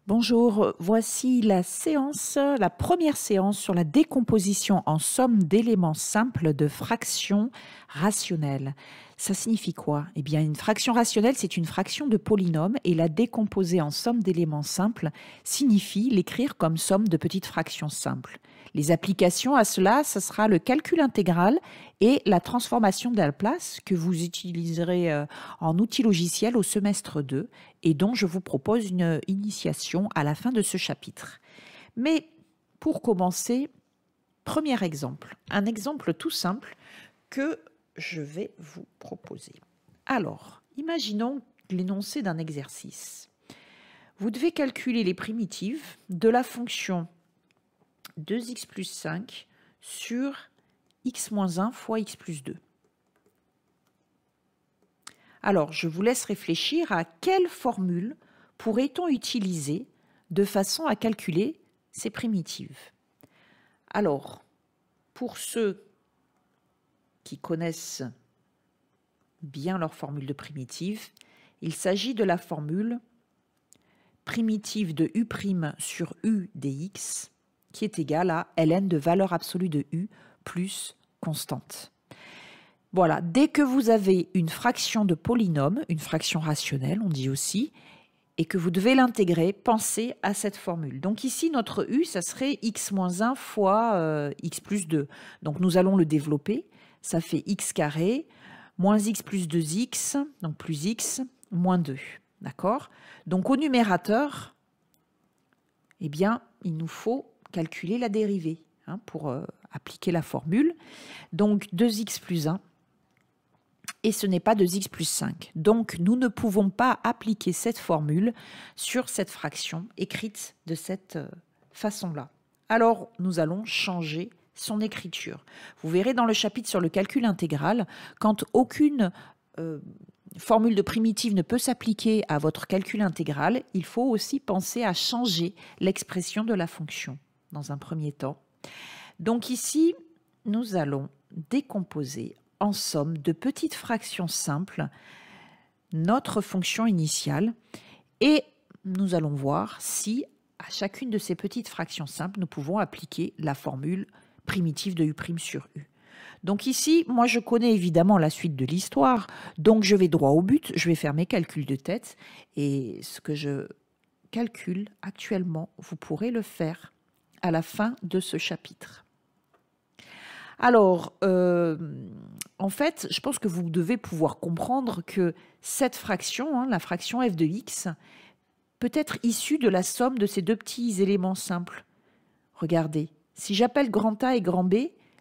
Bonjour, voici la première séance sur la décomposition en somme d'éléments simples de fractions rationnelles. Ça signifie quoi? Eh bien, une fraction rationnelle, c'est une fraction de polynôme et la décomposer en somme d'éléments simples signifie l'écrire comme somme de petites fractions simples. Les applications à cela, ce sera le calcul intégral et la transformation de Laplace que vous utiliserez en outil logiciel au semestre 2 et dont je vous propose une initiation à la fin de ce chapitre. Mais pour commencer, premier exemple, un exemple tout simple que je vais vous proposer. Alors, imaginons l'énoncé d'un exercice. Vous devez calculer les primitives de la fonction 2x plus 5 sur x moins 1 fois x plus 2. Alors, je vous laisse réfléchir à quelle formule pourrait-on utiliser de façon à calculer ces primitives. Alors, pour ceux qui connaissent bien leur formule de primitive, il s'agit de la formule primitive de u' sur u dx qui est égale à ln de valeur absolue de u plus constante. Voilà, dès que vous avez une fraction de polynôme, une fraction rationnelle, on dit aussi, et que vous devez l'intégrer, pensez à cette formule. Donc ici, notre u, ça serait x moins 1 fois x plus 2. Donc nous allons le développer. Ça fait x carré moins x plus 2x, donc plus x, moins 2. D'accord? Donc au numérateur, eh bien, il nous faut calculer la dérivée pour appliquer la formule. Donc 2x plus 1. Et ce n'est pas 2x plus 5. Donc, nous ne pouvons pas appliquer cette formule sur cette fraction écrite de cette façon-là. Alors, nous allons changer son écriture. Vous verrez dans le chapitre sur le calcul intégral, quand aucune formule de primitive ne peut s'appliquer à votre calcul intégral, il faut aussi penser à changer l'expression de la fonction dans un premier temps. Donc ici, nous allons décomposer en somme de petites fractions simples notre fonction initiale et nous allons voir si à chacune de ces petites fractions simples nous pouvons appliquer la formule primitive de u' sur u. Donc ici, moi je connais évidemment la suite de l'histoire, donc je vais droit au but, je vais faire mes calculs de tête et ce que je calcule actuellement, vous pourrez le faire à la fin de ce chapitre. Alors, en fait, je pense que vous devez pouvoir comprendre que cette fraction, la fraction f de x, peut être issue de la somme de ces deux petits éléments simples. Regardez, si j'appelle grand A et grand B,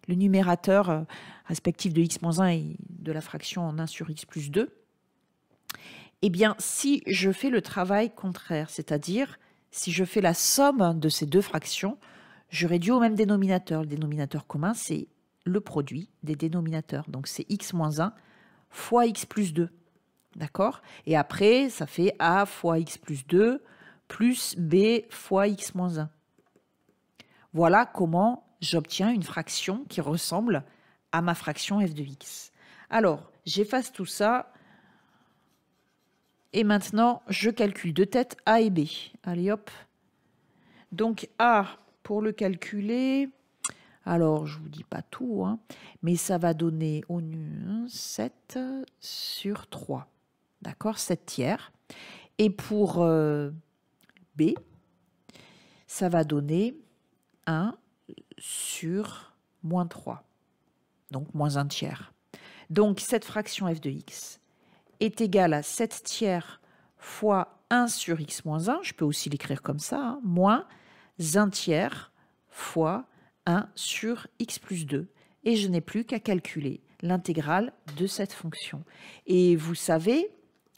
le numérateur respectif de x moins 1 et de la fraction en 1 sur x plus 2, eh bien, si je fais le travail contraire, c'est-à-dire si je fais la somme de ces deux fractions, je réduis au même dénominateur. Le dénominateur commun, c'est le produit des dénominateurs. Donc, c'est x moins 1 fois x plus 2. D'accord? Et après, ça fait a fois x plus 2 plus b fois x moins 1. Voilà comment j'obtiens une fraction qui ressemble à ma fraction f de x. Alors, j'efface tout ça. Et maintenant, je calcule de tête a et b. Allez, hop. Donc, a, pour le calculer... Alors, je ne vous dis pas tout, mais ça va donner au 7 sur 3. D'accord? 7 tiers. Et pour B, ça va donner 1 sur moins 3. Donc, moins 1 tiers. Donc, cette fraction f de x est égale à 7 tiers fois 1 sur x moins 1. Je peux aussi l'écrire comme ça, moins 1 tiers fois 1 sur x plus 2. Et je n'ai plus qu'à calculer l'intégrale de cette fonction. Et vous savez,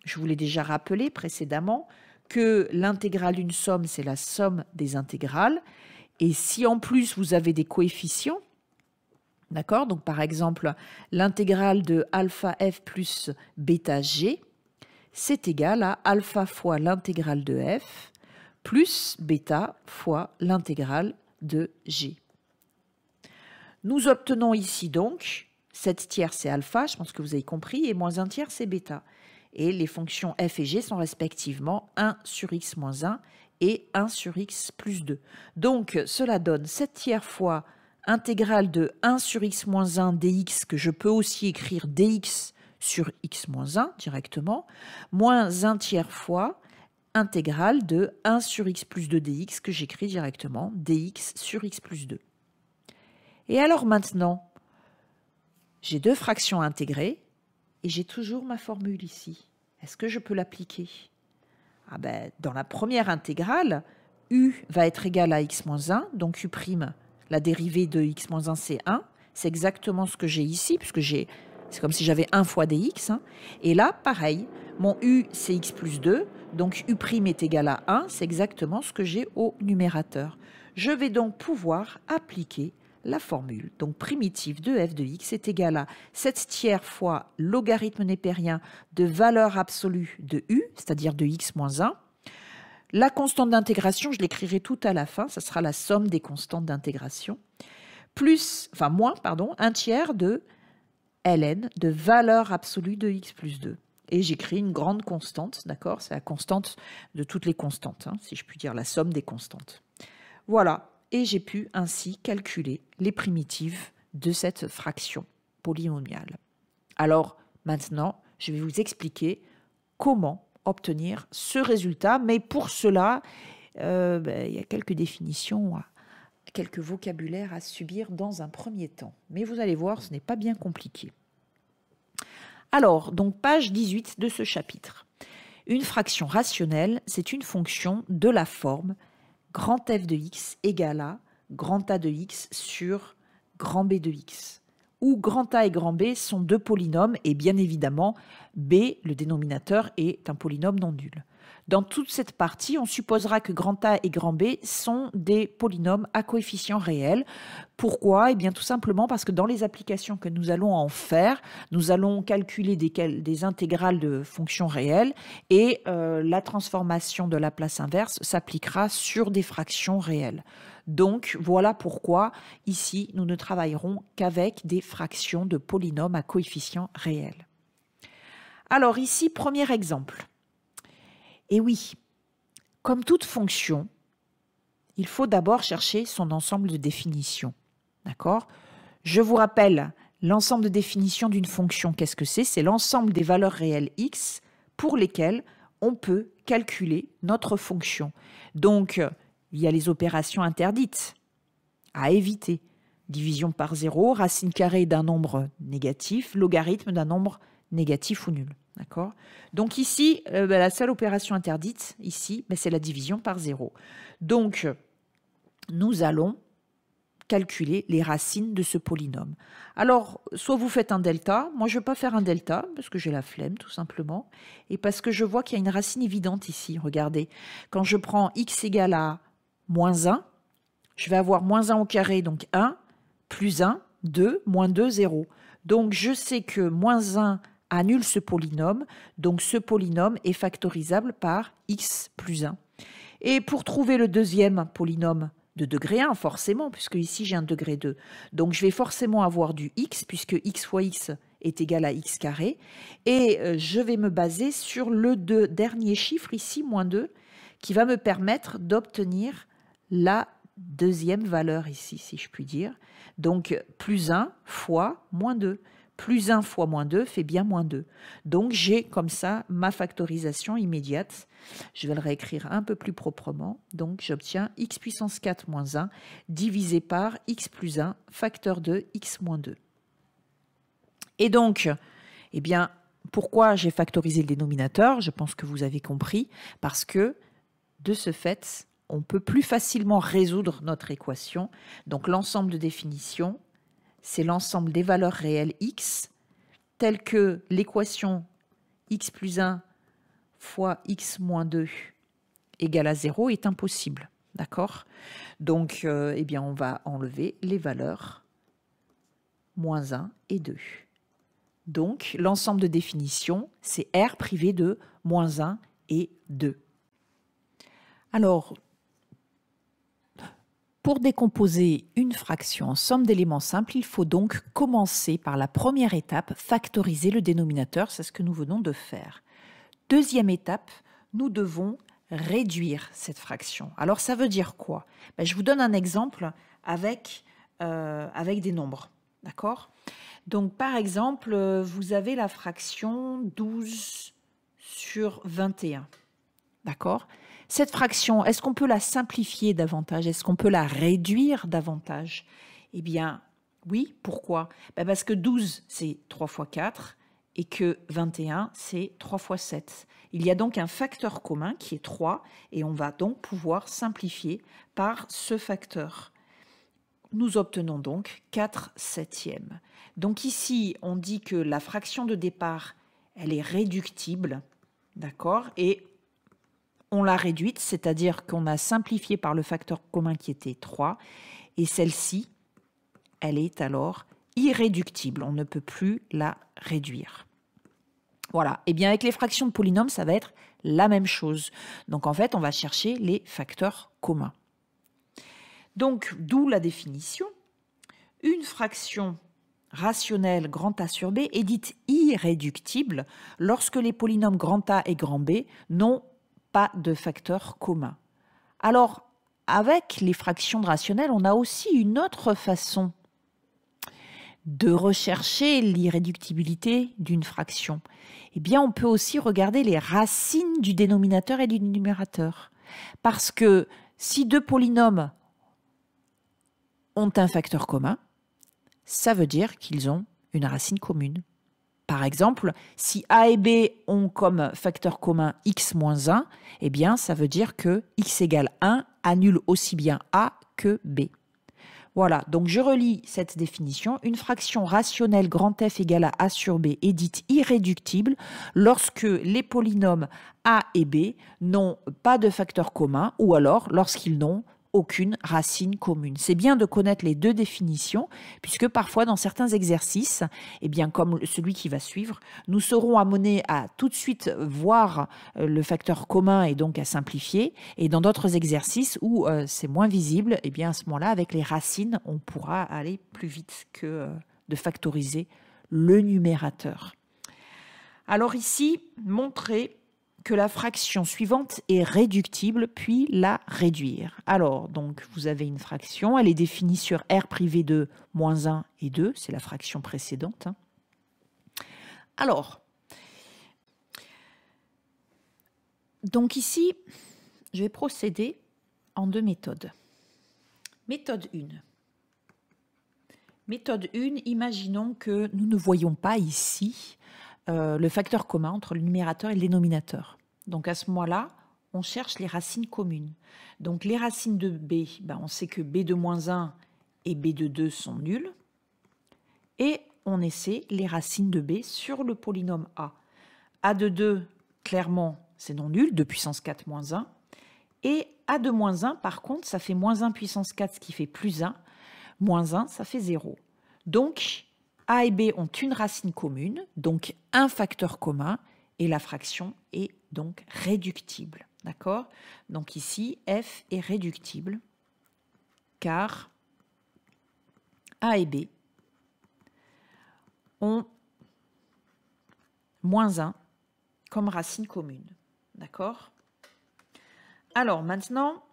je vous l'ai déjà rappelé précédemment, que l'intégrale d'une somme, c'est la somme des intégrales. Et si en plus vous avez des coefficients, d'accord, donc par exemple l'intégrale de alpha f plus bêta g, c'est égal à alpha fois l'intégrale de f plus bêta fois l'intégrale de g. Nous obtenons ici donc 7 tiers c'est alpha, je pense que vous avez compris, et moins 1 tiers c'est bêta. Et les fonctions f et g sont respectivement 1 sur x moins 1 et 1 sur x plus 2. Donc, cela donne 7 tiers fois intégrale de 1 sur x moins 1 dx, que je peux aussi écrire dx sur x moins 1 directement, moins 1 tiers fois intégrale de 1 sur x plus 2 dx, que j'écris directement dx sur x plus 2. Et alors maintenant, j'ai deux fractions intégrées et j'ai toujours ma formule ici. Est-ce que je peux l'appliquer? Ah ben, dans la première intégrale, u va être égal à x moins 1, donc u', la dérivée de x moins 1, c'est 1. C'est exactement ce que j'ai ici, puisque c'est comme si j'avais 1 fois dx. Hein. Et là, pareil, mon u, c'est x plus 2, donc u' est égal à 1, c'est exactement ce que j'ai au numérateur. Je vais donc pouvoir appliquer la formule. Donc primitive de f de x est égale à 7 tiers fois logarithme népérien de valeur absolue de u, c'est-à-dire de x moins 1. La constante d'intégration, je l'écrirai tout à la fin, ça sera la somme des constantes d'intégration, moins 1 tiers de ln, de valeur absolue de x plus 2. Et j'écris une grande constante, d'accord? C'est la constante de toutes les constantes, hein, si je puis dire, la somme des constantes. Voilà. Et j'ai pu ainsi calculer les primitives de cette fraction polynomiale. Alors maintenant, je vais vous expliquer comment obtenir ce résultat, mais pour cela, il y a quelques définitions, quelques vocabulaires à subir dans un premier temps. Mais vous allez voir, ce n'est pas bien compliqué. Alors, donc page 18 de ce chapitre. Une fraction rationnelle, c'est une fonction de la forme grand f de x égale à grand A de x sur grand B de x, où grand A et grand B sont deux polynômes et bien évidemment, B, le dénominateur, est un polynôme non nul. Dans toute cette partie, on supposera que grand A et grand B sont des polynômes à coefficients réels. Pourquoi? Eh bien tout simplement parce que dans les applications que nous allons en faire, nous allons calculer des intégrales de fonctions réelles et la transformation de Laplace inverse s'appliquera sur des fractions réelles. Donc voilà pourquoi ici nous ne travaillerons qu'avec des fractions de polynômes à coefficients réels. Alors ici, premier exemple. Et oui, comme toute fonction, il faut d'abord chercher son ensemble de définitions. D'accord? Je vous rappelle, l'ensemble de définitions d'une fonction, qu'est-ce que c'est? C'est l'ensemble des valeurs réelles x pour lesquelles on peut calculer notre fonction. Donc, il y a les opérations interdites à éviter. Division par 0, racine carrée d'un nombre négatif, logarithme d'un nombre négatif ou nul. D'accord? Donc ici, la seule opération interdite, ici, c'est la division par 0. Donc, nous allons calculer les racines de ce polynôme. Alors, soit vous faites un delta, moi je ne vais pas faire un delta, parce que j'ai la flemme tout simplement, et parce que je vois qu'il y a une racine évidente ici. Regardez, quand je prends x égale à moins 1, je vais avoir moins 1 au carré, donc 1, plus 1, 2, moins 2, 0. Donc je sais que moins 1 annule ce polynôme, donc ce polynôme est factorisable par x plus 1. Et pour trouver le deuxième polynôme de degré 1, forcément, puisque ici j'ai un degré 2, donc je vais forcément avoir du x, puisque x fois x est égal à x carré, et je vais me baser sur le dernier chiffre ici, moins 2, qui va me permettre d'obtenir la deuxième valeur ici, si je puis dire. Donc plus 1 fois moins 2. Plus 1 fois moins 2 fait bien moins 2. Donc j'ai comme ça ma factorisation immédiate. Je vais le réécrire un peu plus proprement. Donc j'obtiens x puissance 4 moins 1 divisé par x plus 1 facteur de x moins 2. Et donc, eh bien, pourquoi j'ai factorisé le dénominateur? Je pense que vous avez compris. Parce que, de ce fait, on peut plus facilement résoudre notre équation. Donc l'ensemble de définitions, c'est l'ensemble des valeurs réelles x, telles que l'équation x plus 1 fois x moins 2 égale à 0 est impossible. D'accord? Donc, eh bien, on va enlever les valeurs moins 1 et 2. Donc, l'ensemble de définitions, c'est R privé de moins 1 et 2. Alors, pour décomposer une fraction en somme d'éléments simples, il faut donc commencer par la première étape, factoriser le dénominateur. C'est ce que nous venons de faire. Deuxième étape, nous devons réduire cette fraction. Alors, ça veut dire quoi? Je vous donne un exemple avec des nombres. D'accord? Donc, par exemple, vous avez la fraction 12 sur 21. D'accord? Cette fraction, est-ce qu'on peut la simplifier davantage? Est-ce qu'on peut la réduire davantage? Eh bien, oui. Pourquoi? Parce que 12, c'est 3 fois 4 et que 21, c'est 3 fois 7. Il y a donc un facteur commun qui est 3 et on va donc pouvoir simplifier par ce facteur. Nous obtenons donc 4 septièmes. Donc ici, on dit que la fraction de départ, elle est réductible, d'accord? Et on l'a réduite, c'est-à-dire qu'on a simplifié par le facteur commun qui était 3, et celle-ci, elle est alors irréductible. On ne peut plus la réduire. Voilà. Et bien avec les fractions de polynômes, ça va être la même chose. Donc en fait, on va chercher les facteurs communs. Donc, d'où la définition. Une fraction rationnelle grand A sur B est dite irréductible lorsque les polynômes grand A et grand B n'ont pas de facteurs communs. Alors, avec les fractions rationnelles, on a aussi une autre façon de rechercher l'irréductibilité d'une fraction. Eh bien, on peut aussi regarder les racines du dénominateur et du numérateur. Parce que si deux polynômes ont un facteur commun, ça veut dire qu'ils ont une racine commune. Par exemple, si A et B ont comme facteur commun x moins 1, eh bien, ça veut dire que x égale 1 annule aussi bien A que B. Voilà, donc je relis cette définition. Une fraction rationnelle grand F égale à A sur B est dite irréductible lorsque les polynômes A et B n'ont pas de facteur commun ou alors lorsqu'ils n'ont aucune racine commune. C'est bien de connaître les deux définitions, puisque parfois dans certains exercices, eh bien, comme celui qui va suivre, nous serons amenés à tout de suite voir le facteur commun et donc à simplifier. Et dans d'autres exercices où c'est moins visible, eh bien, à ce moment-là, avec les racines, on pourra aller plus vite que de factoriser le numérateur. Alors ici, montrer que la fraction suivante est réductible, puis la réduire. Alors, donc, vous avez une fraction, elle est définie sur R privé de moins 1 et 2, c'est la fraction précédente. Alors, donc ici, je vais procéder en deux méthodes. Méthode 1. Méthode 1, imaginons que nous ne voyons pas ici le facteur commun entre le numérateur et le dénominateur. Donc à ce moment-là, on cherche les racines communes. Donc les racines de B, on sait que B de moins 1 et B de 2 sont nuls. Et on essaie les racines de B sur le polynôme A. A de 2, clairement, c'est non nul, 2 puissance 4 moins 1. Et A de moins 1, par contre, ça fait moins 1 puissance 4, ce qui fait plus 1. Moins 1, ça fait 0. Donc, A et B ont une racine commune, donc un facteur commun, et la fraction est donc réductible. D'accord? Donc ici, F est réductible, car A et B ont moins 1 comme racine commune. D'accord? Alors maintenant,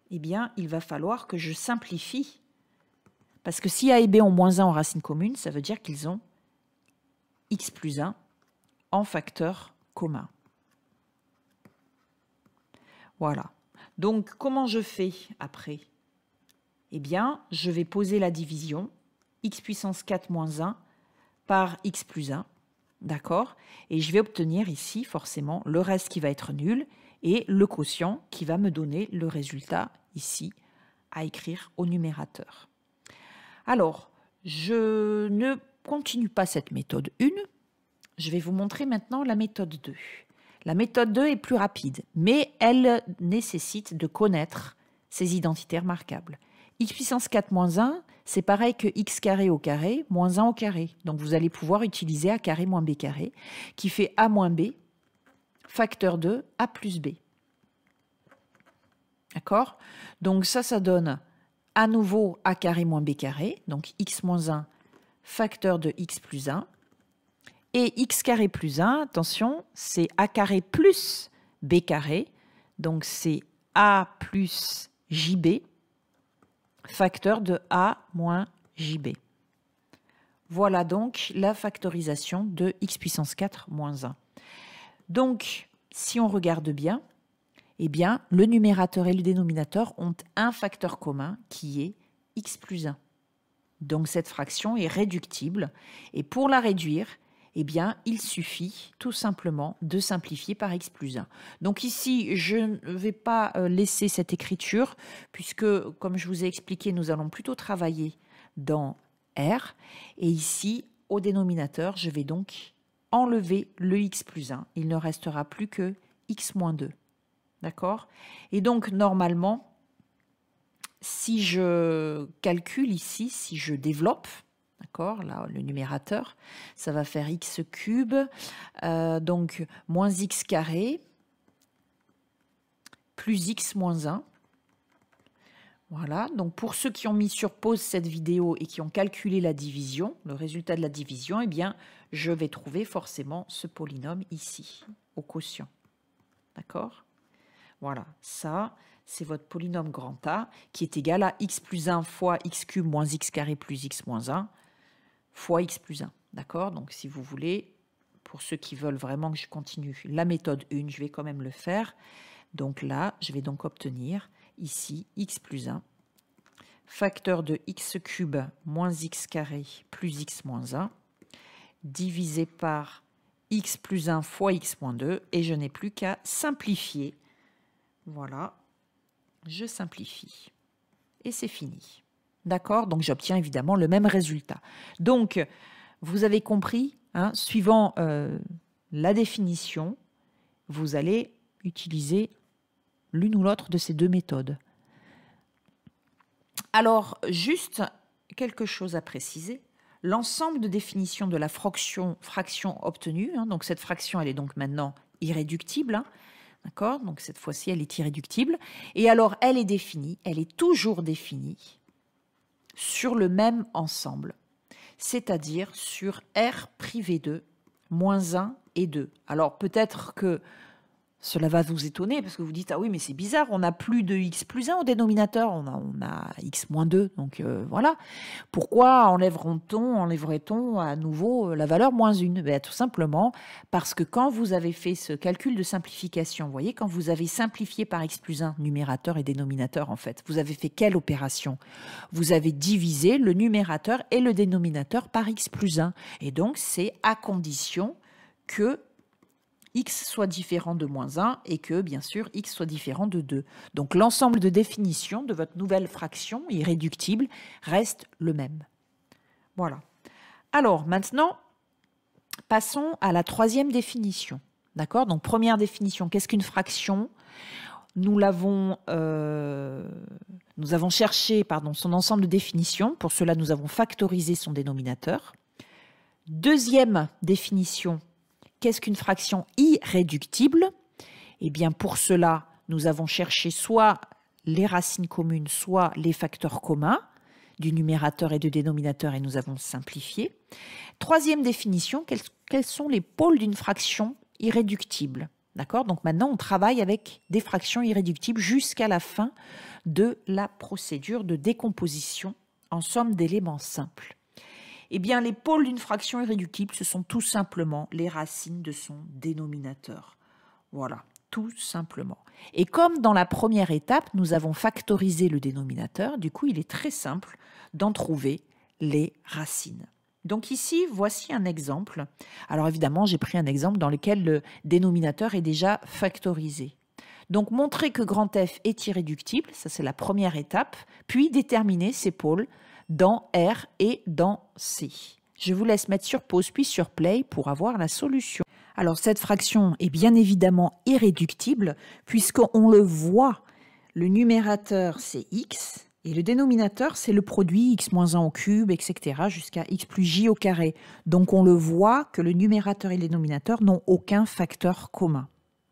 eh bien, il va falloir que je simplifie. Parce que si A et B ont moins 1 en racine commune, ça veut dire qu'ils ont x plus 1 en facteur commun. Voilà. Donc, comment je fais après? Eh bien, je vais poser la division x puissance 4 moins 1 par x plus 1. D'accord? Et je vais obtenir ici, forcément, le reste qui va être nul et le quotient qui va me donner le résultat ici à écrire au numérateur. Alors, je ne continue pas cette méthode 1. Je vais vous montrer maintenant la méthode 2. La méthode 2 est plus rapide, mais elle nécessite de connaître ces identités remarquables. X puissance 4 moins 1, c'est pareil que x carré au carré moins 1 au carré. Donc vous allez pouvoir utiliser a carré moins b carré, qui fait a moins b, facteur de a plus b. D'accord? Donc ça donne à nouveau a carré moins b carré, donc x moins 1, facteur de x plus 1. Et x carré plus 1, attention, c'est a carré plus b carré. Donc c'est a plus jb, facteur de a moins jb. Voilà donc la factorisation de x puissance 4 moins 1. Donc, si on regarde bien, eh bien, le numérateur et le dénominateur ont un facteur commun qui est x plus 1. Donc, cette fraction est réductible. Et pour la réduire, eh bien, il suffit tout simplement de simplifier par x plus 1. Donc ici, je ne vais pas laisser cette écriture, puisque, comme je vous ai expliqué, nous allons plutôt travailler dans R. Et ici, au dénominateur, je vais donc enlever le x plus 1. Il ne restera plus que x moins 2. D'accord? Et donc, normalement, si je calcule ici, si je développe, d'accord, là, le numérateur, ça va faire x cube, donc moins x carré, plus x moins 1. Voilà, donc pour ceux qui ont mis sur pause cette vidéo et qui ont calculé la division, le résultat de la division, eh bien, je vais trouver forcément ce polynôme ici, au quotient. D'accord? Voilà, ça, c'est votre polynôme grand A qui est égal à x plus 1 fois x cube moins x carré plus x moins 1 fois x plus 1. D'accord? Donc, si vous voulez, pour ceux qui veulent vraiment que je continue la méthode 1, je vais quand même le faire. Donc là, je vais donc obtenir ici x plus 1, facteur de x cube moins x carré plus x moins 1, divisé par x plus 1 fois x moins 2, et je n'ai plus qu'à simplifier. Voilà, je simplifie. Et c'est fini. D'accord? Donc j'obtiens évidemment le même résultat. Donc, vous avez compris, hein, suivant la définition, vous allez utiliser l'une ou l'autre de ces deux méthodes. Alors, juste quelque chose à préciser. L'ensemble de définition de la fraction obtenue, hein, donc cette fraction, elle est donc maintenant irréductible, hein, d'accord? Donc cette fois-ci, elle est irréductible. Et alors, elle est définie, elle est toujours définie sur le même ensemble, c'est-à-dire sur R privé 2, moins 1 et 2. Alors, peut-être que cela va vous étonner parce que vous dites « Ah oui, mais c'est bizarre, on n'a plus de x plus 1 au dénominateur, on a x moins 2. » Donc voilà. Pourquoi enlèverait-on à nouveau la valeur moins 1 ? Ben, tout simplement parce que quand vous avez fait ce calcul de simplification, vous voyez, quand vous avez simplifié par x plus 1, numérateur et dénominateur en fait, vous avez fait quelle opération ? Vous avez divisé le numérateur et le dénominateur par x plus 1. Et donc c'est à condition que x soit différent de moins 1 et que, bien sûr, x soit différent de 2. Donc, l'ensemble de définition de votre nouvelle fraction irréductible reste le même. Voilà. Alors, maintenant, passons à la troisième définition. D'accord? Donc, première définition, qu'est-ce qu'une fraction ? Nous avons cherché son ensemble de définitions. Pour cela, nous avons factorisé son dénominateur. Deuxième définition, qu'est-ce qu'une fraction irréductible? Eh bien, pour cela, nous avons cherché soit les racines communes, soit les facteurs communs du numérateur et du dénominateur et nous avons simplifié. Troisième définition, quels sont les pôles d'une fraction irréductible? D'accord? Donc maintenant, on travaille avec des fractions irréductibles jusqu'à la fin de la procédure de décomposition en somme d'éléments simples. Eh bien, les pôles d'une fraction irréductible, ce sont tout simplement les racines de son dénominateur. Voilà, tout simplement. Et comme dans la première étape, nous avons factorisé le dénominateur, du coup, il est très simple d'en trouver les racines. Donc ici, voici un exemple. Alors évidemment, j'ai pris un exemple dans lequel le dénominateur est déjà factorisé. Donc, montrer que grand F est irréductible, ça c'est la première étape, puis déterminer ses pôles dans R et dans C. Je vous laisse mettre sur pause puis sur play pour avoir la solution. Alors cette fraction est bien évidemment irréductible puisqu'on le voit, le numérateur c'est x et le dénominateur c'est le produit x moins 1 au cube, etc. jusqu'à x plus j au carré. Donc on le voit que le numérateur et le dénominateur n'ont aucun facteur commun.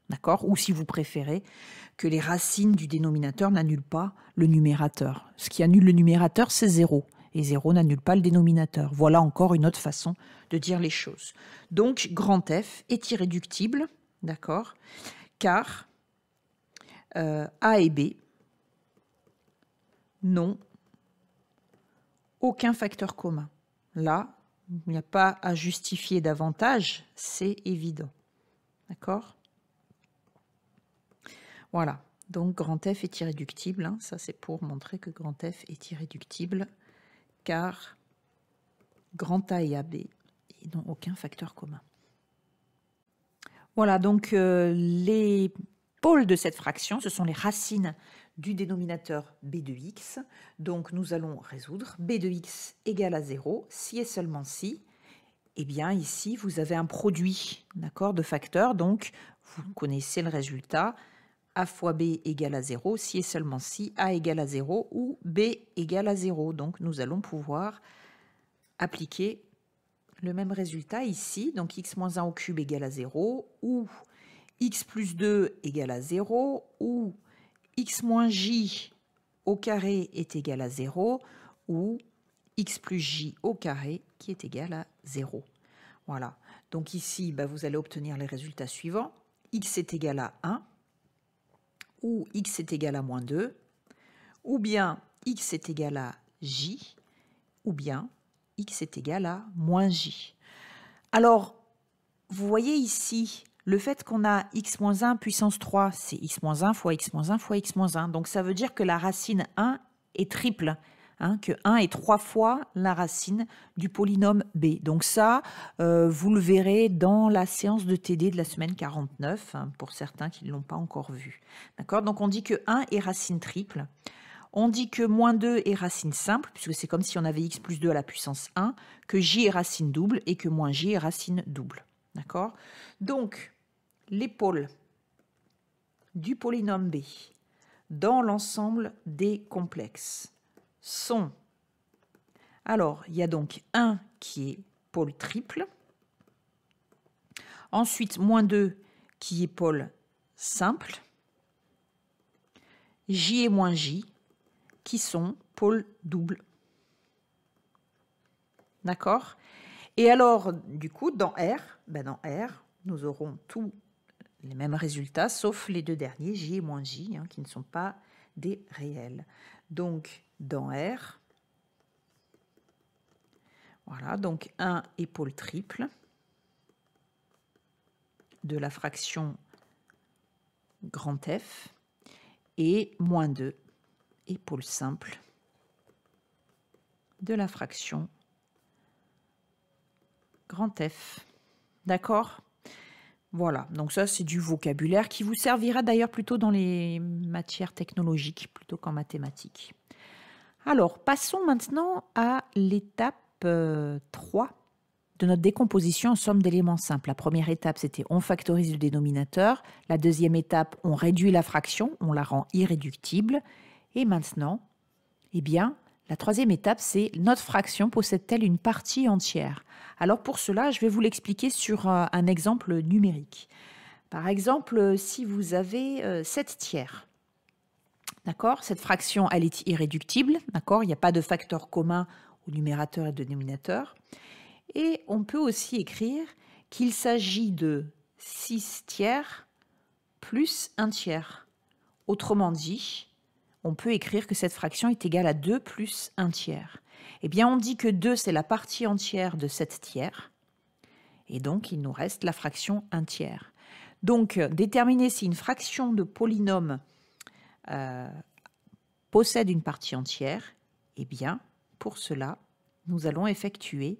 D'accord? Ou si vous préférez, que les racines du dénominateur n'annulent pas le numérateur. Ce qui annule le numérateur, c'est 0. Et 0 n'annule pas le dénominateur. Voilà encore une autre façon de dire les choses. Donc, grand F est irréductible, d'accord, car A et B n'ont aucun facteur commun. Là, il n'y a pas à justifier davantage, c'est évident. D'accord? Voilà. Donc, grand F est irréductible. Hein. Ça, c'est pour montrer que grand F est irréductible, car grand A et AB n'ont aucun facteur commun. Voilà, donc les pôles de cette fraction, ce sont les racines du dénominateur b de x. Donc, nous allons résoudre b de x égale à 0, si et seulement si. Eh bien, ici, vous avez un produit, d'accord, de facteurs. Donc, vous connaissez le résultat. A fois B égale à 0, si et seulement si A égale à 0 ou B égale à 0. Donc, nous allons pouvoir appliquer le même résultat ici. Donc, x moins 1 au cube égale à 0 ou x plus 2 égale à 0 ou x moins j au carré est égal à 0 ou x plus j au carré qui est égal à 0. Voilà. Donc, ici, vous allez obtenir les résultats suivants. X est égal à 1. Ou x est égal à moins 2, ou bien x est égal à j, ou bien x est égal à moins j. Alors, vous voyez ici, le fait qu'on a x moins 1 puissance 3, c'est x moins 1 fois x moins 1 fois x moins 1. Donc, ça veut dire que la racine 1 est triple, hein, que 1 est 3 fois la racine du polynôme b. Donc ça, vous le verrez dans la séance de TD de la semaine 49, hein, pour certains qui ne l'ont pas encore vu. D'accord? Donc on dit que 1 est racine triple. On dit que moins 2 est racine simple, puisque c'est comme si on avait x plus 2 à la puissance 1, que j est racine double et que moins j est racine double. D'accord? Donc, les pôles du polynôme b dans l'ensemble des complexes sont... Alors, il y a donc 1 qui est pôle triple. Ensuite, moins 2 qui est pôle simple. J et moins J qui sont pôle double. D'accord? Et alors, du coup, dans R, nous aurons tous les mêmes résultats, sauf les deux derniers, J et moins J, hein, qui ne sont pas des réels. Donc, dans R, voilà, donc 1 est pôle triple de la fraction grand F et moins 2 est pôle simple de la fraction grand F. D'accord? Voilà, donc ça c'est du vocabulaire qui vous servira d'ailleurs plutôt dans les matières technologiques plutôt qu'en mathématiques. Alors, passons maintenant à l'étape 3 de notre décomposition en somme d'éléments simples. La première étape, c'était on factorise le dénominateur. La deuxième étape, on réduit la fraction, on la rend irréductible. Et maintenant, eh bien, la troisième étape, c'est notre fraction possède-t-elle une partie entière? Alors pour cela, je vais vous l'expliquer sur un exemple numérique. Par exemple, si vous avez 7 tiers, d'accord, cette fraction, elle est irréductible, d'accord, il n'y a pas de facteur commun au numérateur et au dénominateur. Et on peut aussi écrire qu'il s'agit de 6 tiers plus 1 tiers. Autrement dit, on peut écrire que cette fraction est égale à 2 plus 1 tiers. Eh bien, on dit que 2, c'est la partie entière de 7 tiers. Et donc, il nous reste la fraction 1 tiers. Donc, déterminer si une fraction de polynôme possède une partie entière, eh bien, pour cela, nous allons effectuer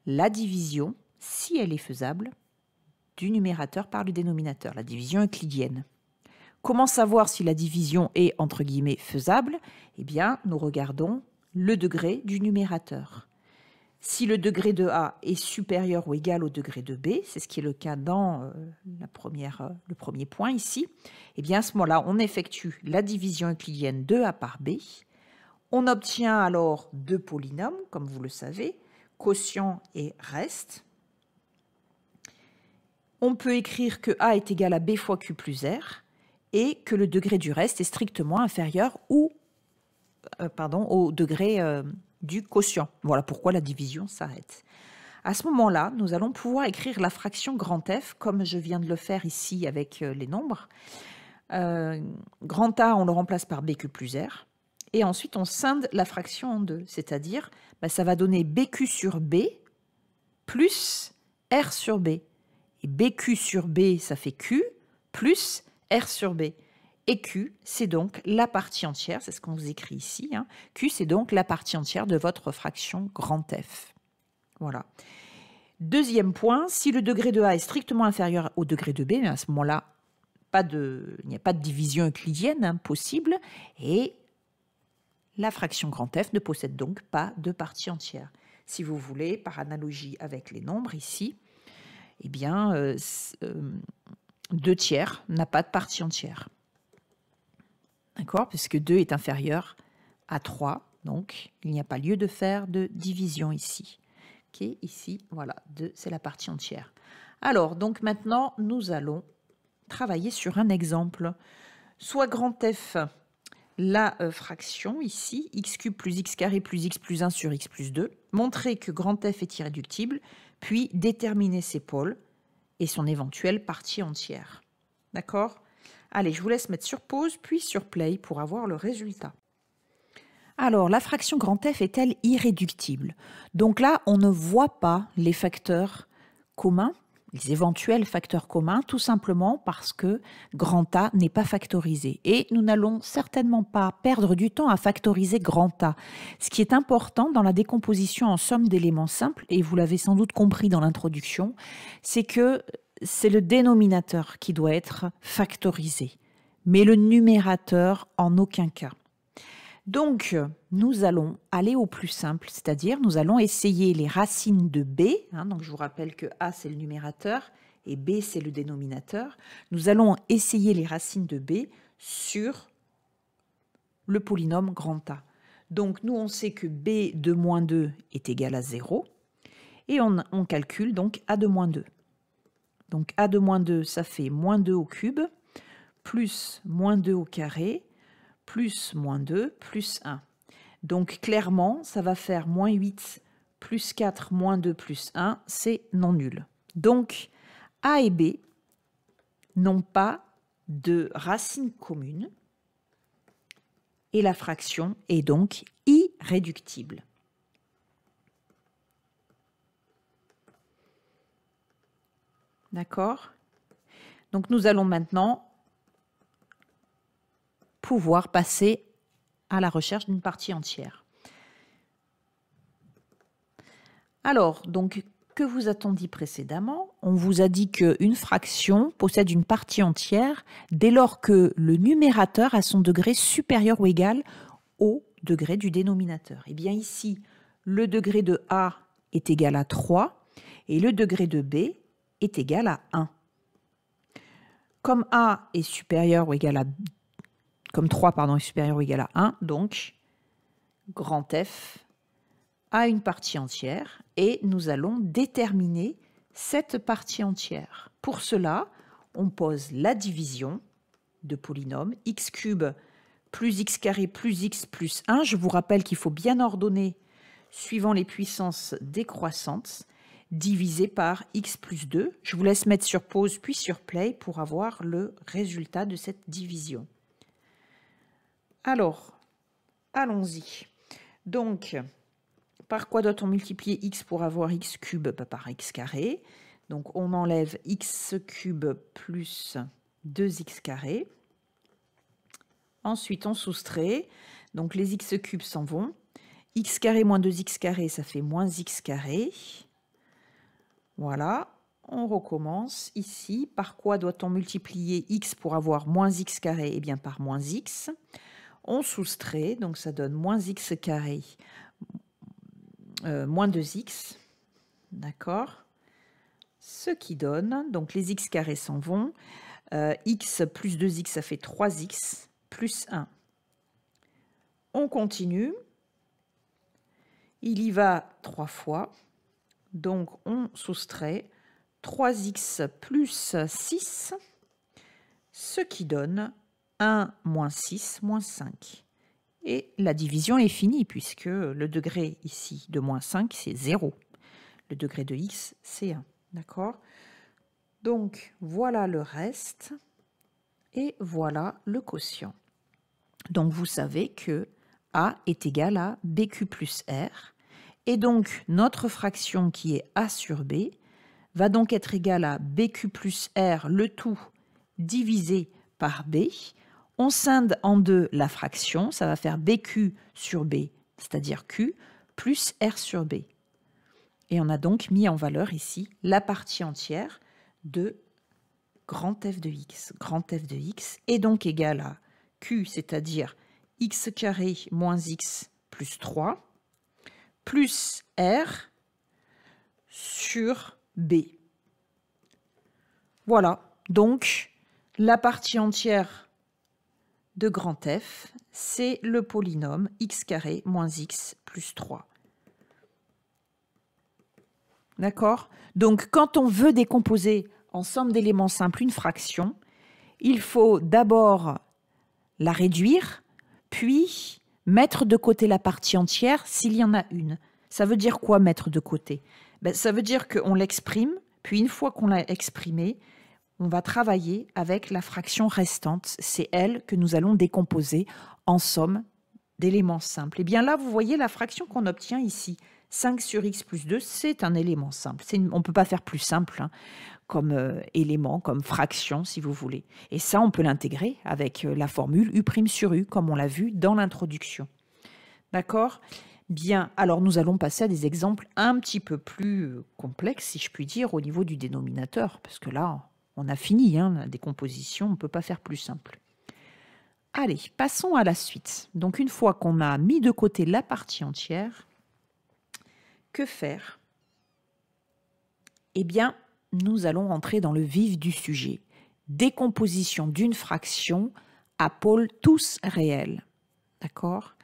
la division, si elle est faisable, du numérateur par le dénominateur, la division euclidienne. Comment savoir si la division est, entre guillemets, faisable? Eh bien, nous regardons le degré du numérateur. Si le degré de A est supérieur ou égal au degré de B, c'est ce qui est le cas dans le premier point ici, eh bien, à ce moment-là, on effectue la division euclidienne de A par B. On obtient alors deux polynômes, comme vous le savez, quotient et reste. On peut écrire que A est égal à B fois Q plus R et que le degré du reste est strictement inférieur au degré du quotient. Voilà pourquoi la division s'arrête. À ce moment-là, nous allons pouvoir écrire la fraction grand F, comme je viens de le faire ici avec les nombres. Grand A, on le remplace par BQ plus R. Et ensuite, on scinde la fraction en deux. C'est-à-dire, ça va donner BQ sur B plus R sur B. Et BQ sur B, ça fait Q, plus R sur B. Et Q, c'est donc la partie entière, c'est ce qu'on vous écrit ici. Hein. Q, c'est donc la partie entière de votre fraction grand F. Voilà. Deuxième point, si le degré de A est strictement inférieur au degré de B, à ce moment-là, il n'y a pas de division euclidienne possible, et la fraction grand F ne possède donc pas de partie entière. Si vous voulez, par analogie avec les nombres ici, eh bien, 2 tiers n'a pas de partie entière. D'accord? Puisque 2 est inférieur à 3, donc il n'y a pas lieu de faire de division ici. Okay, ici, voilà, 2, c'est la partie entière. Alors, donc maintenant, nous allons travailler sur un exemple. Soit grand F, la fraction ici, x cube plus x carré plus x plus 1 sur x plus 2, montrer que grand F est irréductible, puis déterminer ses pôles et son éventuelle partie entière. D'accord? Allez, je vous laisse mettre sur pause, puis sur play pour avoir le résultat. Alors, la fraction grand F est-elle irréductible? Donc là, on ne voit pas les facteurs communs, les éventuels facteurs communs, tout simplement parce que grand A n'est pas factorisé. Et nous n'allons certainement pas perdre du temps à factoriser grand A. Ce qui est important dans la décomposition en somme d'éléments simples, et vous l'avez sans doute compris dans l'introduction, c'est que c'est le dénominateur qui doit être factorisé, mais le numérateur en aucun cas. Donc, nous allons aller au plus simple, c'est-à-dire nous allons essayer les racines de B. Hein, donc, je vous rappelle que A, c'est le numérateur et B, c'est le dénominateur. Nous allons essayer les racines de B sur le polynôme grand A. Donc, nous, on sait que B de moins 2 est égal à 0. Et on calcule donc A de moins 2. Donc, A de moins 2, ça fait moins 2 au cube, plus moins 2 au carré, plus moins 2, plus 1. Donc, clairement, ça va faire moins 8, plus 4, moins 2, plus 1, c'est non nul. Donc, A et B n'ont pas de racine commune et la fraction est donc irréductible. D'accord? Donc, nous allons maintenant pouvoir passer à la recherche d'une partie entière. Alors, donc, que vous a-t-on dit précédemment? On vous a dit qu'une fraction possède une partie entière dès lors que le numérateur a son degré supérieur ou égal au degré du dénominateur. Eh bien ici, le degré de A est égal à 3 et le degré de B est égal à 1. Comme A est supérieur ou égal à comme 3 est supérieur ou égal à 1, donc grand F a une partie entière et nous allons déterminer cette partie entière. Pour cela, on pose la division de polynôme x cube plus x carré plus x plus 1. Je vous rappelle qu'il faut bien ordonner suivant les puissances décroissantes, divisé par x plus 2. Je vous laisse mettre sur pause puis sur play pour avoir le résultat de cette division. Alors, allons-y. Donc, par quoi doit-on multiplier x pour avoir x cube? Par x carré. Donc, on enlève x cube plus 2x carré. Ensuite, on soustrait. Donc, les x cubes s'en vont. X carré moins 2x carré, ça fait moins x carré. Voilà. On recommence ici. Par quoi doit-on multiplier x pour avoir moins x carré? Eh bien, par moins x. On soustrait, donc ça donne moins x carré, moins 2x, d'accord? Ce qui donne, donc les x carrés s'en vont, x plus 2x, ça fait 3x, plus 1. On continue, il y va 3 fois, donc on soustrait 3x plus 6, ce qui donne 1 moins 6 moins 5. Et la division est finie puisque le degré ici de moins 5, c'est 0. Le degré de x, c'est 1. D'accord? Donc, voilà le reste et voilà le quotient. Donc, vous savez que a est égal à bq plus r. Et donc, notre fraction qui est a sur b va donc être égale à bq plus r, le tout divisé par b. On scinde en deux la fraction, ça va faire bq sur b, c'est-à-dire q, plus r sur b. Et on a donc mis en valeur ici la partie entière de grand F de x. Grand F de x est donc égal à q, c'est-à-dire x carré moins x plus 3, plus r sur b. Voilà, donc la partie entière de grand F, c'est le polynôme x carré moins x plus 3. D'accord? Donc, quand on veut décomposer en somme d'éléments simples une fraction, il faut d'abord la réduire, puis mettre de côté la partie entière s'il y en a une. Ça veut dire quoi, mettre de côté? Ça veut dire qu'on l'exprime, puis une fois qu'on l'a exprimé, on va travailler avec la fraction restante. C'est elle que nous allons décomposer en somme d'éléments simples. Et bien là, vous voyez la fraction qu'on obtient ici. 5 sur x plus 2, c'est un élément simple. On ne peut pas faire plus simple comme élément, comme fraction, si vous voulez. Et ça, on peut l'intégrer avec la formule u' sur u, comme on l'a vu dans l'introduction. D'accord? Bien, alors nous allons passer à des exemples un petit peu plus complexes, si je puis dire, au niveau du dénominateur, parce que là, on a fini, la décomposition, on ne peut pas faire plus simple. Allez, passons à la suite. Donc, une fois qu'on a mis de côté la partie entière, que faire? Eh bien, nous allons rentrer dans le vif du sujet. Décomposition d'une fraction à pôles tous réels. D'accord?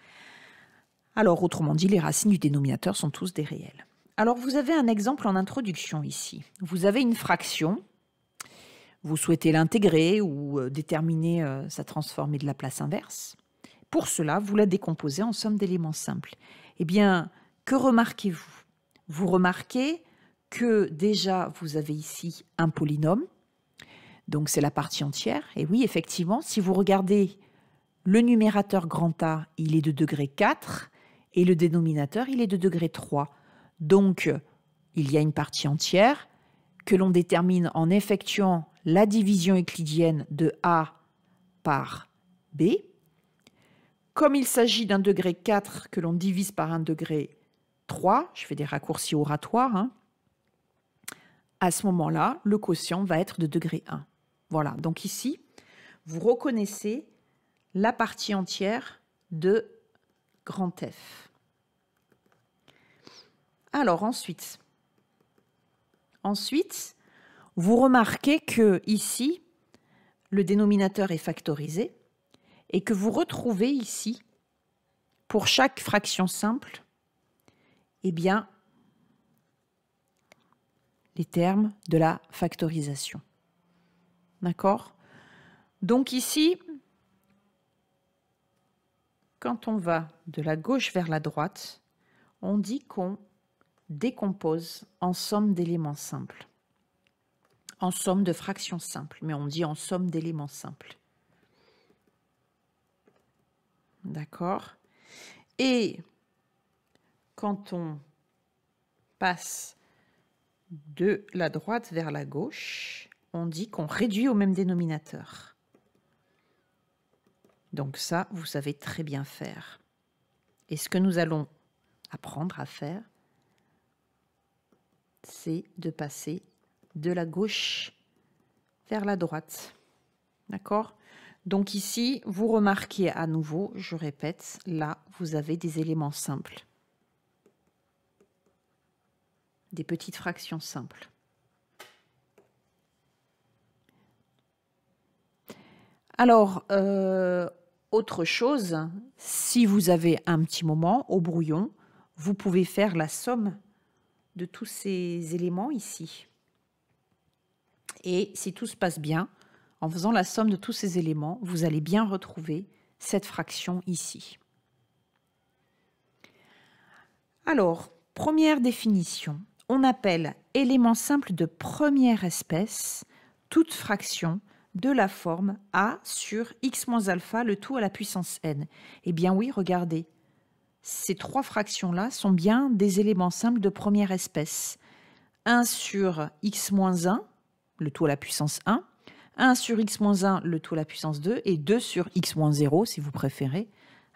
Alors, autrement dit, les racines du dénominateur sont tous des réels. Alors, vous avez un exemple en introduction ici. Vous avez une fraction, vous souhaitez l'intégrer ou déterminer sa transformée de la place inverse. Pour cela, vous la décomposez en somme d'éléments simples. Eh bien, que remarquez-vous? Vous remarquez que déjà, vous avez ici un polynôme, donc c'est la partie entière. Et oui, effectivement, si vous regardez le numérateur grand A, il est de degré 4 et le dénominateur, il est de degré 3. Donc, il y a une partie entière que l'on détermine en effectuant la division euclidienne de A par B. Comme il s'agit d'un degré 4 que l'on divise par un degré 3, je fais des raccourcis oratoires, à ce moment-là, le quotient va être de degré 1. Voilà, donc ici, vous reconnaissez la partie entière de grand F. Alors ensuite, vous remarquez que ici, le dénominateur est factorisé et que vous retrouvez ici, pour chaque fraction simple, eh bien, les termes de la factorisation. D'accord? Donc ici, quand on va de la gauche vers la droite, on dit qu'on décompose en somme d'éléments simples. En somme de fractions simples, mais on dit en somme d'éléments simples. D'accord? Et quand on passe de la droite vers la gauche, on dit qu'on réduit au même dénominateur. Donc ça, vous savez très bien faire. Et ce que nous allons apprendre à faire, c'est de passer de la gauche vers la droite. D'accord? Donc ici, vous remarquez à nouveau, je répète, là, vous avez des éléments simples. Des petites fractions simples. Alors, autre chose, si vous avez un petit moment au brouillon, vous pouvez faire la somme de tous ces éléments ici. Et si tout se passe bien, en faisant la somme de tous ces éléments, vous allez bien retrouver cette fraction ici. Alors, première définition, on appelle élément simple de première espèce toute fraction de la forme a sur x moins alpha, le tout à la puissance n. Eh bien oui, regardez, ces trois fractions-là sont bien des éléments simples de première espèce. 1 sur x moins 1, le tout à la puissance 1, 1 sur x moins 1, le tout à la puissance 2, et 2 sur x moins 0, si vous préférez,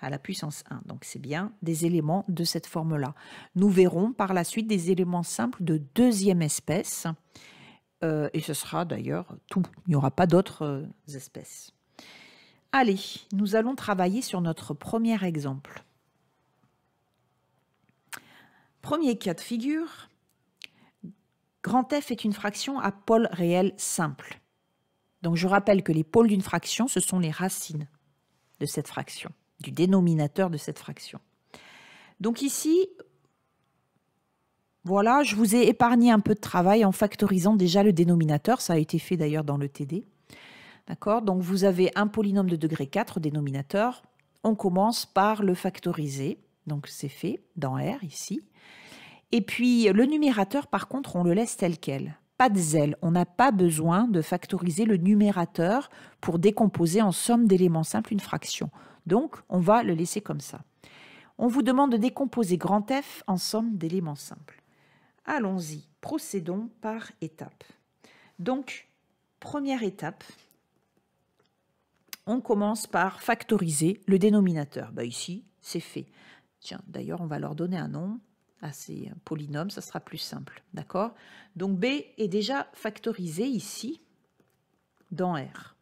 à la puissance 1. Donc c'est bien des éléments de cette forme-là. Nous verrons par la suite des éléments simples de deuxième espèce, et ce sera d'ailleurs tout. Il n'y aura pas d'autres espèces. Allez, nous allons travailler sur notre premier exemple. Premier cas de figure, grand F est une fraction à pôle réel simple. Donc je rappelle que les pôles d'une fraction, ce sont les racines de cette fraction, du dénominateur de cette fraction. Donc ici, voilà, je vous ai épargné un peu de travail en factorisant déjà le dénominateur. Ça a été fait d'ailleurs dans le TD. D'accord? Donc vous avez un polynôme de degré 4 au dénominateur. On commence par le factoriser. Donc c'est fait dans R ici. Et puis le numérateur, par contre, on le laisse tel quel. Pas de zèle. On n'a pas besoin de factoriser le numérateur pour décomposer en somme d'éléments simples une fraction. Donc on va le laisser comme ça. On vous demande de décomposer grand F en somme d'éléments simples. Allons-y, procédons par étapes. Donc, première étape, on commence par factoriser le dénominateur. Ben ici, c'est fait. Tiens, d'ailleurs, on va leur donner un nom à ces polynômes, ça sera plus simple. D'accord? Donc, B est déjà factorisé ici, dans R.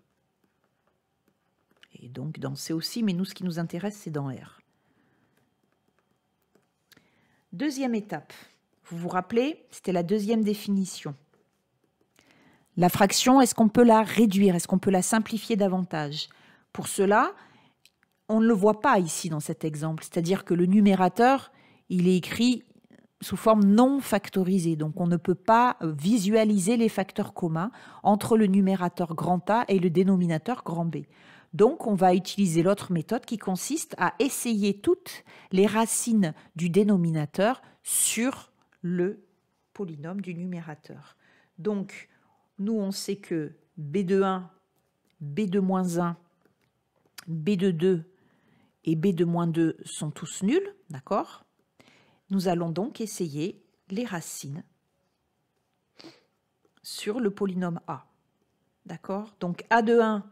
Et donc, dans C aussi, mais nous, ce qui nous intéresse, c'est dans R. Deuxième étape. Vous vous rappelez, c'était la deuxième définition. La fraction, est-ce qu'on peut la réduire? Est-ce qu'on peut la simplifier davantage? Pour cela, on ne le voit pas ici dans cet exemple. C'est-à-dire que le numérateur, il est écrit sous forme non factorisée. Donc on ne peut pas visualiser les facteurs communs entre le numérateur grand A et le dénominateur grand B. Donc on va utiliser l'autre méthode qui consiste à essayer toutes les racines du dénominateur sur le polynôme du numérateur. Donc, nous, on sait que B de 1, B de moins 1, B de 2 et B de moins 2 sont tous nuls, d'accord? Nous allons donc essayer les racines sur le polynôme A, d'accord? Donc, A de 1,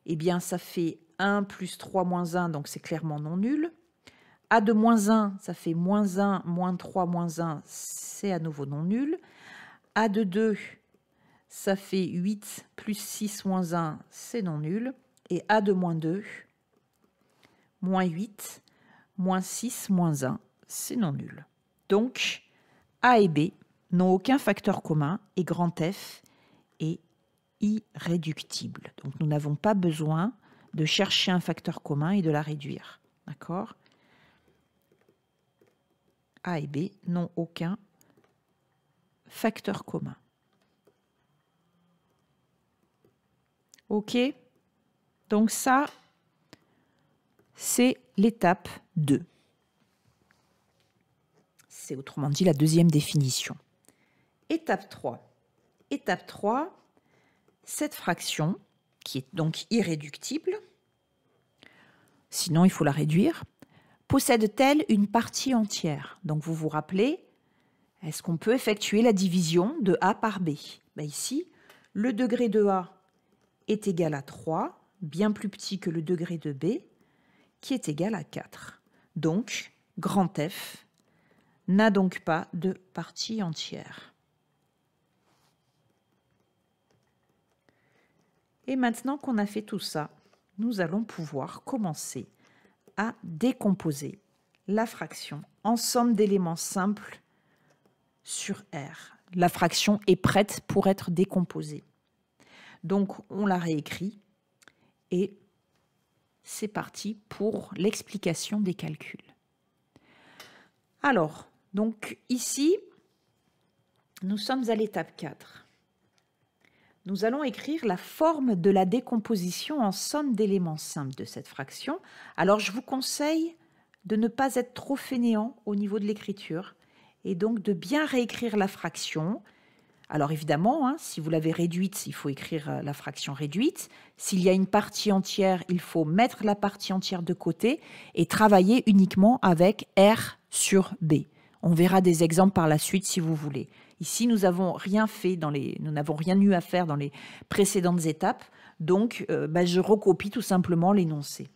eh bien, ça fait 1 plus 3 moins 1, donc c'est clairement non nul. A de moins 1, ça fait moins 1, moins 3, moins 1, c'est à nouveau non nul. A de 2, ça fait 8 plus 6 moins 1, c'est non nul. Et A de moins 2, moins 8, moins 6, moins 1, c'est non nul. Donc, A et B n'ont aucun facteur commun et grand F est irréductible. Donc, nous n'avons pas besoin de chercher un facteur commun et de la réduire. D'accord ? A et B n'ont aucun facteur commun. OK? Donc ça, c'est l'étape 2. C'est autrement dit la deuxième définition. Étape 3. Étape 3, cette fraction, qui est donc irréductible, sinon il faut la réduire, possède-t-elle une partie entière? Donc vous vous rappelez, est-ce qu'on peut effectuer la division de A par B? Ben ici, le degré de A est égal à 3, bien plus petit que le degré de B, qui est égal à 4. Donc, grand F n'a donc pas de partie entière. Et maintenant qu'on a fait tout ça, nous allons pouvoir commencer à décomposer la fraction en somme d'éléments simples sur R. La fraction est prête pour être décomposée. Donc, on la réécrit et c'est parti pour l'explication des calculs. Alors, donc ici, nous sommes à l'étape 4. Nous allons écrire la forme de la décomposition en somme d'éléments simples de cette fraction. Alors, je vous conseille de ne pas être trop fainéant au niveau de l'écriture et donc de bien réécrire la fraction. Alors évidemment, hein, si vous l'avez réduite, il faut écrire la fraction réduite. S'il y a une partie entière, il faut mettre la partie entière de côté et travailler uniquement avec R sur B. On verra des exemples par la suite si vous voulez. Ici, nous n'avons rien fait nous n'avons rien eu à faire dans les précédentes étapes, donc je recopie tout simplement l'énoncé.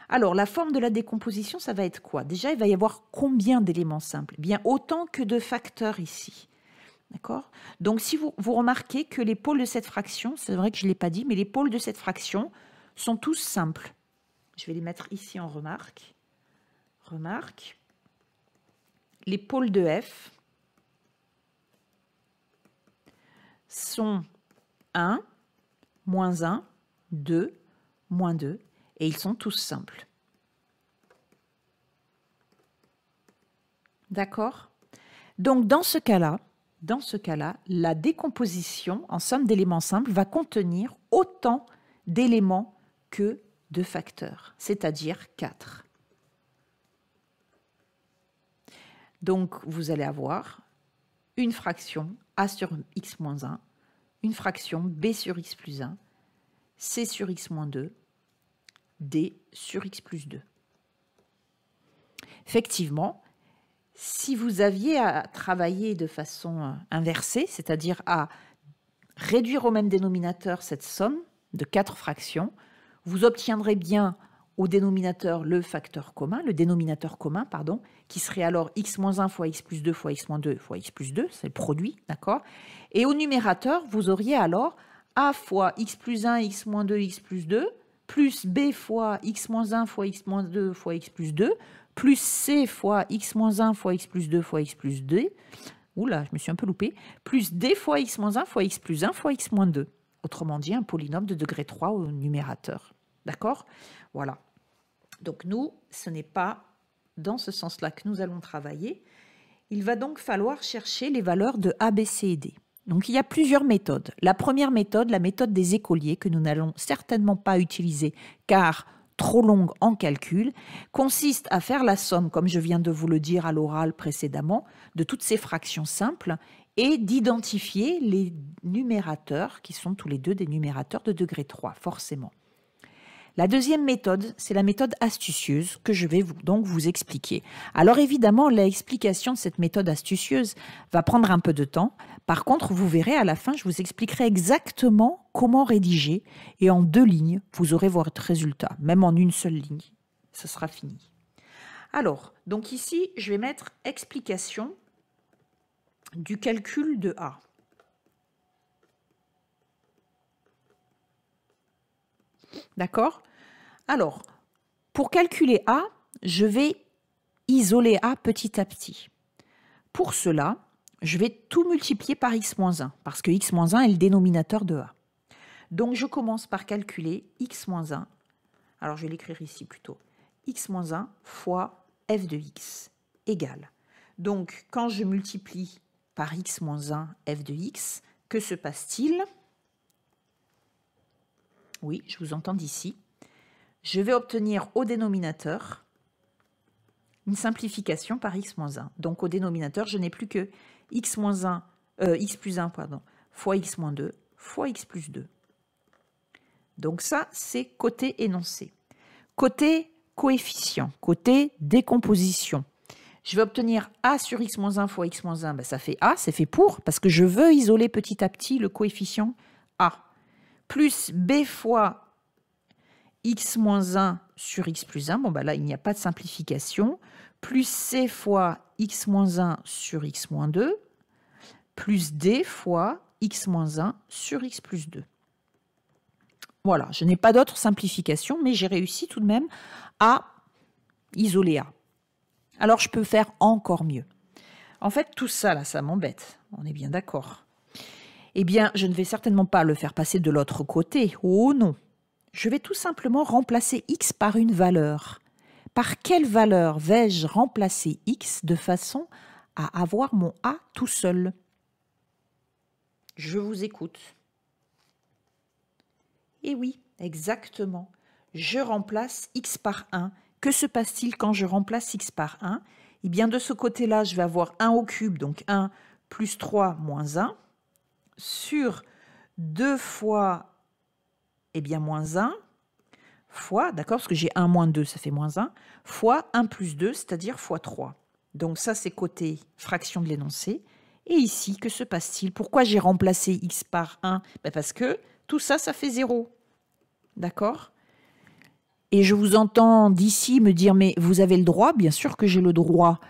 Alors, la forme de la décomposition, ça va être quoi? Déjà, il va y avoir combien d'éléments simples? Bien, autant que de facteurs ici. D'accord? Donc, si vous remarquez que les pôles de cette fraction, c'est vrai que je ne l'ai pas dit, mais les pôles de cette fraction sont tous simples. Je vais les mettre ici en remarque. Remarque. Les pôles de f sont 1, moins 1, 2, moins 2, et ils sont tous simples. D'accord? Donc, dans ce cas-là, la décomposition en somme d'éléments simples va contenir autant d'éléments que de facteurs, c'est-à-dire 4. Donc, vous allez avoir une fraction a sur x moins 1, une fraction b sur x plus 1, c sur x moins 2, d sur x plus 2. Effectivement, si vous aviez à travailler de façon inversée, c'est-à-dire à réduire au même dénominateur cette somme de 4 fractions, vous obtiendrez bien au dénominateur le dénominateur commun, qui serait alors x moins 1 fois x plus 2 fois x moins 2 fois x plus 2, c'est le produit, d'accord? Et au numérateur, vous auriez alors a fois x plus 1, x moins 2, x plus 2, plus b fois x moins 1 fois x moins 2 fois x plus 2, plus c fois x moins 1 fois x plus 2 fois x plus 2, oula, je me suis un peu loupé, plus d fois x moins 1 fois x plus 1 fois x moins 2. Autrement dit, un polynôme de degré 3 au numérateur. D'accord? Voilà. Donc nous, ce n'est pas dans ce sens-là que nous allons travailler. Il va donc falloir chercher les valeurs de A, B, C et D. Donc il y a plusieurs méthodes. La première méthode, la méthode des écoliers, que nous n'allons certainement pas utiliser car trop longue en calcul, consiste à faire la somme, comme je viens de vous le dire à l'oral précédemment, de toutes ces fractions simples et d'identifier les numérateurs, qui sont tous les deux des numérateurs de degré 3, forcément. La deuxième méthode, c'est la méthode astucieuse que je vais donc vous expliquer. Alors évidemment, l'explication de cette méthode astucieuse va prendre un peu de temps. Par contre, vous verrez à la fin, je vous expliquerai exactement comment rédiger. Et en 2 lignes, vous aurez votre résultat. Même en une seule ligne, ce sera fini. Alors, donc ici, je vais mettre explication du calcul de A. D'accord? Alors, pour calculer A, je vais isoler A petit à petit. Pour cela, je vais tout multiplier par x-1, parce que x-1 est le dénominateur de A. Donc, je commence par calculer x-1. Alors, je vais l'écrire ici plutôt. x-1 fois f de x égale. Donc, quand je multiplie par x-1 f de x, que se passe-t-il? Oui, je vous entends d'ici. Je vais obtenir au dénominateur une simplification par x-1. Donc au dénominateur, je n'ai plus que x plus 1 fois x moins 2 fois x plus 2. Donc ça, c'est côté énoncé. Côté coefficient, côté décomposition, je vais obtenir a sur x moins 1 fois x moins 1, ça fait a, c'est fait pour, parce que je veux isoler petit à petit le coefficient a, plus b fois x moins 1 sur x plus 1, là, il n'y a pas de simplification, plus c fois x moins 1 sur x moins 2, plus d fois x moins 1 sur x plus 2. Voilà, je n'ai pas d'autre simplification, mais j'ai réussi tout de même à isoler A. Alors, je peux faire encore mieux. En fait, tout ça, là, ça m'embête. On est bien d'accord. Eh bien, je ne vais certainement pas le faire passer de l'autre côté. Oh non! Je vais tout simplement remplacer x par une valeur. Par quelle valeur vais-je remplacer x de façon à avoir mon a tout seul? Je vous écoute. Et oui, exactement. Je remplace x par 1, que se passe-t-il quand je remplace x par 1? Eh bien, de ce côté-là, je vais avoir 1 au cube, donc 1 plus 3 moins 1, sur 2 fois, eh bien, moins 1, fois, d'accord, parce que j'ai 1 moins 2, ça fait moins 1, fois 1 plus 2, c'est-à-dire fois 3. Donc ça, c'est côté fraction de l'énoncé. Et ici, que se passe-t-il? Pourquoi j'ai remplacé x par 1? Ben parce que tout ça, ça fait 0. D'accord? Et je vous entends d'ici me dire, mais vous avez le droit? Bien sûr que j'ai le droit.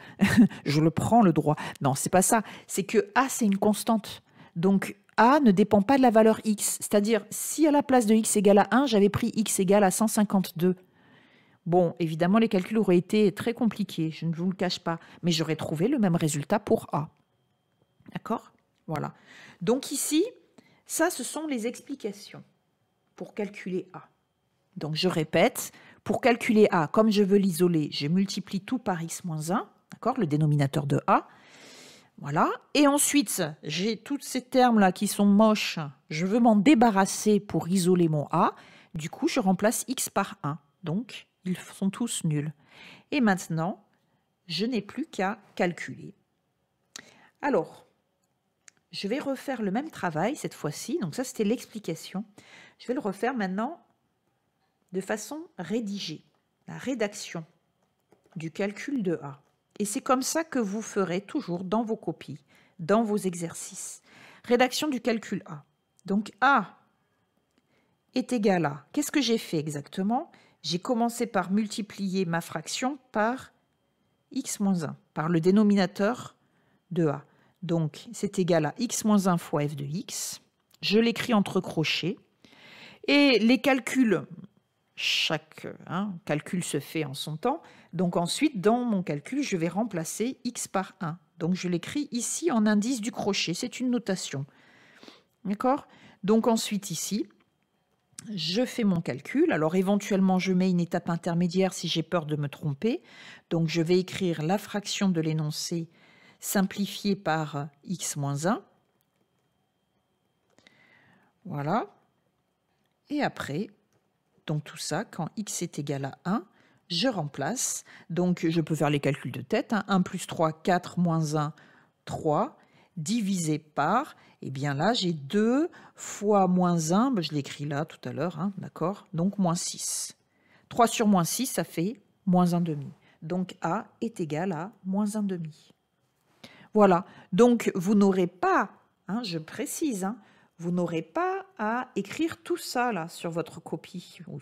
Je le prends, le droit. Non, c'est pas ça. C'est que A, c'est une constante. Donc, A ne dépend pas de la valeur x. C'est-à-dire, si à la place de x égale à 1, j'avais pris x égale à 152. Bon, évidemment, les calculs auraient été très compliqués, je ne vous le cache pas. Mais j'aurais trouvé le même résultat pour A. D'accord? Voilà. Donc ici, ça, ce sont les explications pour calculer A. Donc je répète, pour calculer A, comme je veux l'isoler, je multiplie tout par x moins 1, d'accord, le dénominateur de A. Voilà. Et ensuite, j'ai tous ces termes-là qui sont moches. Je veux m'en débarrasser pour isoler mon A. Du coup, je remplace x par 1. Donc, ils sont tous nuls. Et maintenant, je n'ai plus qu'à calculer. Alors, je vais refaire le même travail cette fois-ci. Donc ça, c'était l'explication. Je vais le refaire maintenant de façon rédigée, la rédaction du calcul de A. Et c'est comme ça que vous ferez toujours dans vos copies, dans vos exercices. Rédaction du calcul A. Donc A est égal à... Qu'est-ce que j'ai fait exactement? J'ai commencé par multiplier ma fraction par x moins 1, par le dénominateur de A. Donc c'est égal à x moins 1 fois f de x. Je l'écris entre crochets. Et les calculs... Chaque calcul se fait en son temps. Donc ensuite, dans mon calcul, je vais remplacer x par 1. Donc je l'écris ici en indice du crochet. C'est une notation. D'accord? Donc ensuite ici, je fais mon calcul. Alors éventuellement, je mets une étape intermédiaire si j'ai peur de me tromper. Donc je vais écrire la fraction de l'énoncé simplifiée par x moins 1. Voilà. Et après... Donc tout ça, quand x est égal à 1, je remplace. Donc je peux faire les calculs de tête. 1 plus 3, 4, moins 1, 3, divisé par, eh bien là j'ai 2 fois moins 1, ben je l'écris là tout à l'heure, d'accord? Donc moins 6. 3 sur moins 6, ça fait moins 1 demi. Donc A est égal à moins 1 demi. Voilà, donc vous n'aurez pas, je précise, vous n'aurez pas à écrire tout ça là sur votre copie ou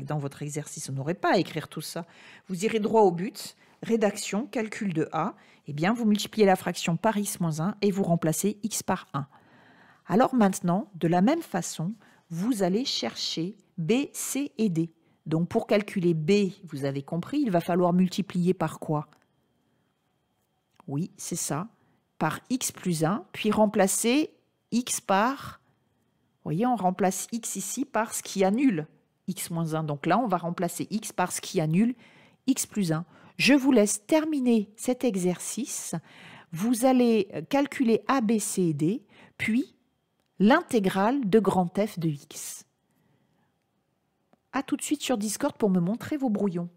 dans votre exercice. Vous n'aurez pas à écrire tout ça. Vous irez droit au but. Rédaction, calcul de A. Eh bien, vous multipliez la fraction par x moins 1 et vous remplacez x par 1. Alors maintenant, de la même façon, vous allez chercher B, C et D. Donc pour calculer B, vous avez compris, il va falloir multiplier par quoi? Oui, c'est ça. Par x plus 1, puis remplacer x par, vous voyez, on remplace x ici par ce qui annule x moins 1. Donc là, on va remplacer x par ce qui annule x plus 1. Je vous laisse terminer cet exercice. Vous allez calculer A, B, C et D, puis l'intégrale de grand F de x. À tout de suite sur Discord pour me montrer vos brouillons.